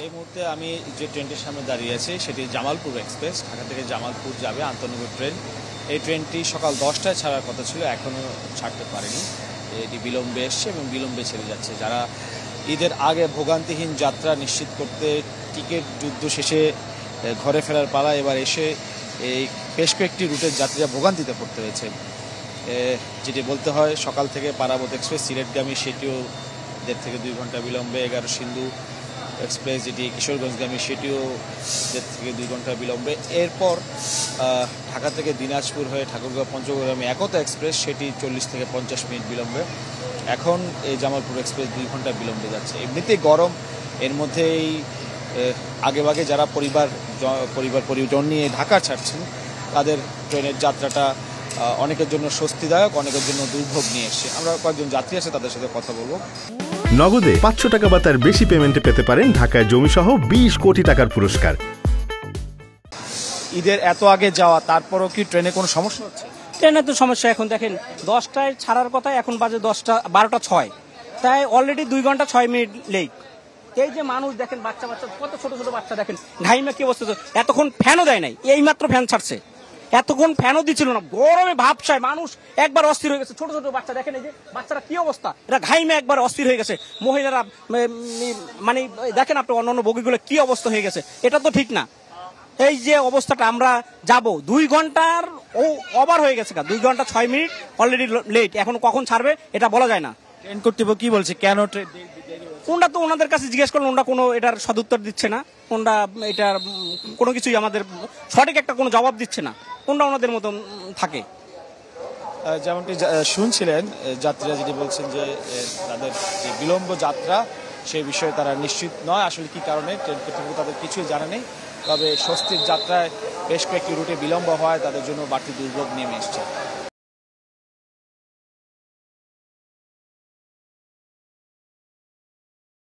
এই মুহূর্তে আমি যে ট্রেনটির সামনে দাঁড়িয়ে আছি সেটি জামালপুর এক্সপ্রেস। ঢাকা থেকে জামালপুর যাবে আন্তনগর ট্রেন। এই ট্রেনটি সকাল 10টায় ছাড়ার কথা ছিল, এখনও ছাড়তে পারেনি। এটি বিলম্বে এসছে এবং বিলম্বে ছেড়ে যাচ্ছে। যারা ঈদের আগে ভোগান্তিহীন যাত্রা নিশ্চিত করতে টিকিট যুদ্ধ শেষে ঘরে ফেরার পালা, এবার এসে এই বেশ কয়েকটি রুটের যাত্রীরা ভোগান্তিতে পড়তে হয়েছে। যেটি বলতে হয়, সকাল থেকে পারাবত এক্সপ্রেস সিলেটগামী সেটিও 1.5 থেকে 2 ঘন্টা বিলম্বে। 11 সিন্ধু এক্সপ্রেস যেটি কিশোরগঞ্জগামী সেটিও 1.5 থেকে 2 ঘন্টা বিলম্বে। এরপর ঢাকা থেকে দিনাজপুর হয়ে ঠাকুরগাঁও পঞ্চগড়গামী একতা এক্সপ্রেস সেটি 40 থেকে 50 মিনিট বিলম্বে। এখন এই জামালপুর এক্সপ্রেস 2 ঘন্টা বিলম্বে যাচ্ছে। এমনিতেই গরম, এর মধ্যেই আগেভাগে যারা পরিজন নিয়ে ঢাকা ছাড়ছেন তাদের ট্রেনের যাত্রাটা অনেকের জন্য স্বস্তিদায়ক, অনেকের জন্য দুর্ভোগ নিয়ে এসছে। আমরা কয়েকজন যাত্রী আছে, তাদের সাথে কথা বলবো। নগদে 500 টাকা বা তার বেশি পেমেন্টে পেতে পারেন ঢাকায় জমিসহ 20 কোটি টাকার পুরস্কার। ঈদের এত আগে যাওয়া, তারপরও কি ট্রেনে কোনো সমস্যা হচ্ছে? ট্রেনে তো সমস্যা। এখন দেখেন 10টায় ছাড়ার কথা, এখন বাজে 12টা 6, তাই অলরেডি 2 ঘন্টা 6 মিনিট লেট। এই যে মানুষ দেখেন, বাচ্চা কত ছোট ছোট বাচ্চা দেখেন, ঘাইমা কি অবস্থা। এতক্ষণ ফ্যানও দেয় নাই, এই মাত্র ফ্যান ছাড়ছে, এতক্ষণ ফ্যানও দিচ্ছিল না। গরমে ভাবসায় মানুষ একবার অস্থির হয়ে গেছে। ছোট ছোট বাচ্চা দেখেন, এই যে বাচ্চারা কি অবস্থা, এরা ঘাইমে একবার অস্থির হয়ে গেছে। মহিলারা মানে দেখেন আপনি অন্যান্য বগিগুলো কি অবস্থা হয়ে গেছে, এটা তো ঠিক না। এই যে অবস্থাটা, আমরা যাব 2 ঘন্টার ওভার হয়ে গেছে, 2 ঘন্টা 6 মিনিট অলরেডি লেট। এখন কখন ছাড়বে এটা বলা যায় না। ট্রেন কর্তৃপক্ষ কি বলছে, কেন ট্রেন? ওনারা তো ওনাদের কাছে জিজ্ঞেস করলেন, ওনারা কোনো এটার সদুত্তর দিচ্ছে না। ওনারা এটার কোনো কিছুই আমাদের সঠিক একটা কোনো জবাব দিচ্ছে না। ওনারা ওনাদের মতন থাকে। যেমনটি শুনছিলেন, যাত্রীরা যেটি বলছেন যে তাদের যে বিলম্ব যাত্রা সেই বিষয়ে তারা নিশ্চিত নয় আসলে কি কারণে। ট্রেন কর্তৃপক্ষ তাদের কিছুই জানা নেই, তবে স্বস্তির যাত্রায় বেশ কয়েকটি রুটে বিলম্ব হয়, তাদের জন্য বাড়তি দুর্ভোগ নেমে এসছে।